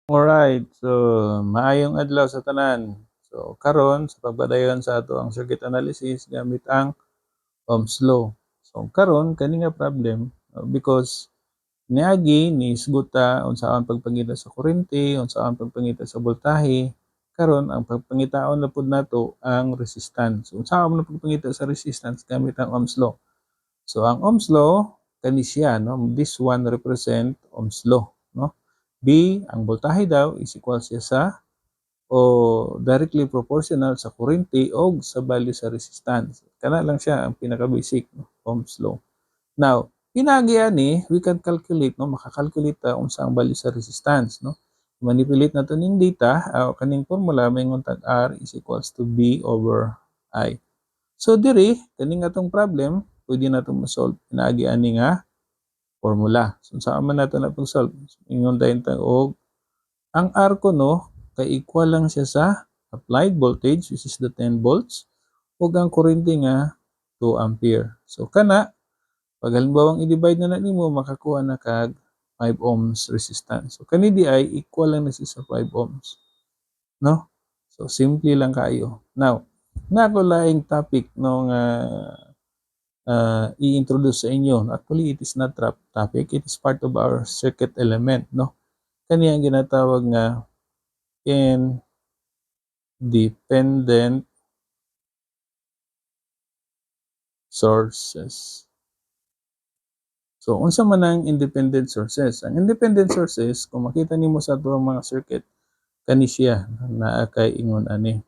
Alright, so maayong adlaw sa tanan. So karon sa pagpadayon sa ato ang circuit analysis gamit ang Ohm's law. So karon kani nga problem because niagi ni isguta unsaon pagpangita sa kuryente, unsaon pagpangita sa boltahe. Karon ang pagpangitaon na pud nato ang resistance. Unsaon man pagpangita sa resistance gamit ang Ohm's law. So ang Ohm's law kani siya no, this one represent Ohm's law no. B, ang voltahe daw is equal siya sa o directly proportional sa kuryente o sa value sa resistance. Kana lang siya ang pinaka-basic no, Ohm's law. Now, pinagi ani, we can calculate no, makakalculate ta unsa ang value sa resistance no. Manipulate nato ning data, kaning formula maingon tag R is equals to B over I. So diri kaning atong problem, pwede natong ma-solve pinaagi ani nga formula. So saan man nato na pag-solve? Ingon dayon ta og ang R ko no kay equal lang siya sa applied voltage which is the 10 volts ug ang kuryente nga 2 ampere. So kana pag halimbawang i-divide na nimo makakuha na kag 5 ohms resistance. So kani di ay equal lang na siya sa 5 ohms. No? So simple lang kayo. Now, nako laing topic no nga i-introduce sa inyo. Actually, it is not topic, it is part of our circuit element, no? Kani ang ginatawag nga independent sources. So, unsa man ang independent sources? Ang independent sources, kung makita nimo sa ato mga circuit, kani siya naa kay ingon ani.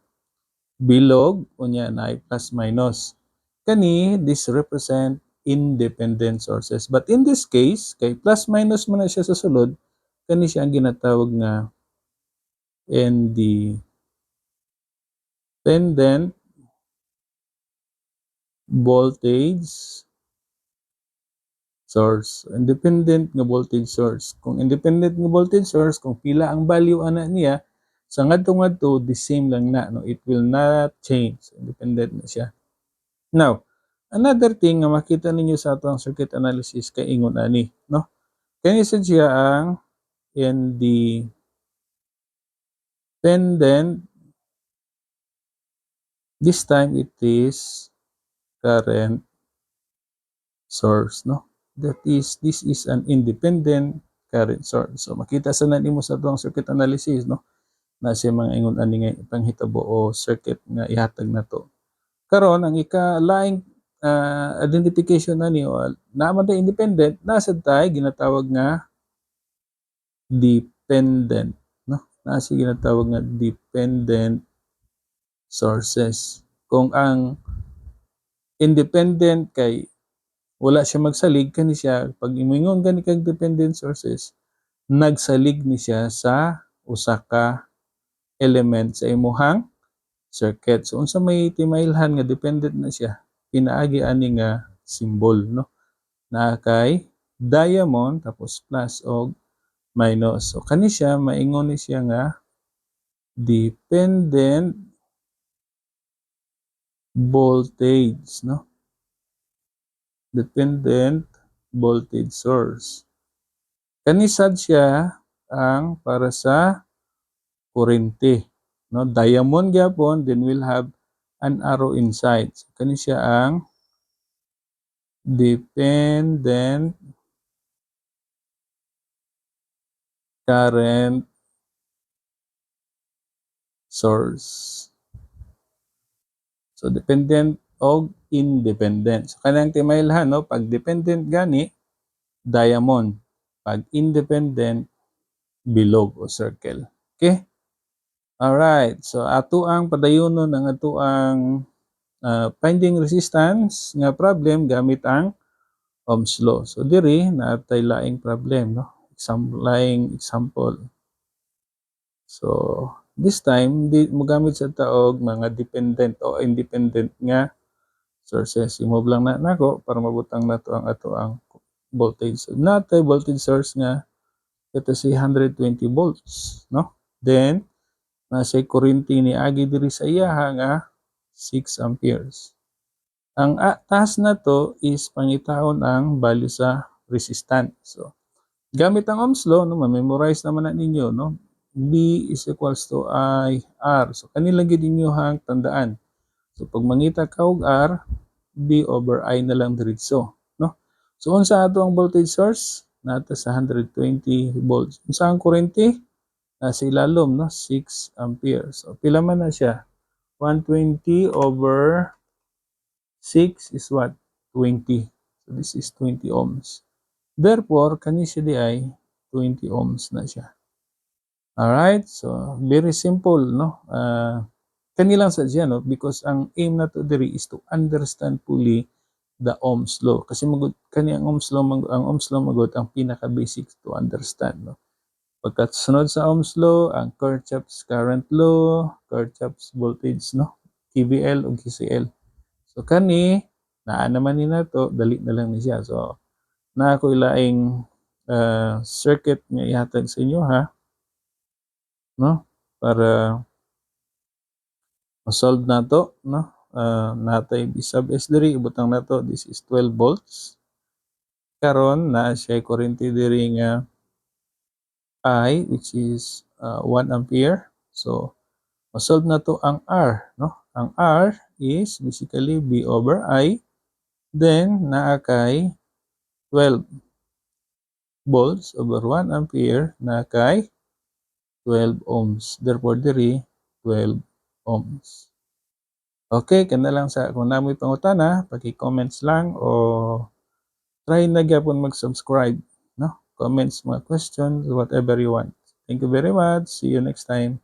Bilog unya na plus minus. Kani this represent independent sources. But in this case, kay plus minus man na siya sa sulod, kani siya ang ginatawag nga independent voltage source. Independent nga voltage source. Kung independent nga voltage source, kung pila ang value ana niya, sa ngadto-ngadto the same lang na, no? It will not change. Independent na siya. Now, another thing nga makita ninyo sa atong circuit analysis kay ingon ani, no? Kani siya ang independent. This time it is current source, no? This is an independent current source. So makita sa nimo sa atong circuit analysis, no? Na siya mga ingon ani nga panghitabo o circuit nga ihatag nato. Karon ang ikalaing identification nani o naman ta independent, nasa tay ginatawag nga dependent, no? Nasa ginatawag nga dependent sources. Kung ang independent kay wala siya magsalig kani siya pag ingon gani kag dependent sources, nagsalig ni siya sa usa ka element sa imuhang circuit. So unsa may timailhan nga dependent na siya, pinaagi ani nga symbol, no? Na kay diamond tapos plus og minus. So kani siya maingon ni siya nga dependent voltage, no? Dependent voltage source. Kani sad siya ang para sa kuryente, no? Diamond gyapon, then we'll have an arrow inside. So, kani siya ang dependent current source. So dependent o independent. So kanang timailhan, no? Pag dependent gani diamond, pag independent bilog o circle. Okay? Alright. So ato ang padayonon ang ato ang finding resistance nga problem gamit ang Ohm's law. So diri naatay laing problem, no? Laing example. So this time di mo gamit sa taog mga dependent o independent nga sources. I-move lang na nako para mabutang nato ang ato ang voltage. So natay voltage source nga ito si 120 volts, no? Then nasay kuryente ni agi diri sa iyaha nga 6 amperes. Ang taas na to is pangitahon ang value sa resistance. So gamit ang Ohm's law, no, ma-memorize naman na ninyo, no? B is equals to I R. So kanila gid inyuhang tandaan. So pag mangita ka og R, B over I na lang diretso, no? So unsa ato ang voltage source? Nata sa 120 volts. Unsa ang kurente? Nasa ilalom, no? 6 ampere. So pila man na siya? 120 over 6 is what? 20. So this is 20 ohms. Therefore, kani siya di ay 20 ohms na siya. Alright? So, very simple, no? Kani lang sa diyan, no? Because ang aim na to diri is to understand fully the Ohm's law. Kasi magud kani ang Ohm's law, ang Ohm's law magud ang pinaka-basic to understand, no? Pagkasunod sa Ohm's law, ang Kirchhoff's current law, Kirchhoff's voltage, no? KVL ug KCL. So kani naa naman ni nato, dali na lang ni siya. So naa ko ilaing circuit nga ihatag sa inyo, ha, no? Para ma-solve nato, no? Natay sub S diri, ibutang nato, this is 12 volts. Karon naa siya kurente diri nga I, which is 1 ampere. So ma-solve nato ang R, no? Ang R is basically B over I. Then naa kay 12 volts over 1 ampere na kay 12 ohms. Therefore, diri 12 ohms. Okay, kana lang sa kung namoy pangutana, paki-comments lang o try na gyapon mag-subscribe, no? Comments, mga questions, whatever you want. Thank you very much. See you next time.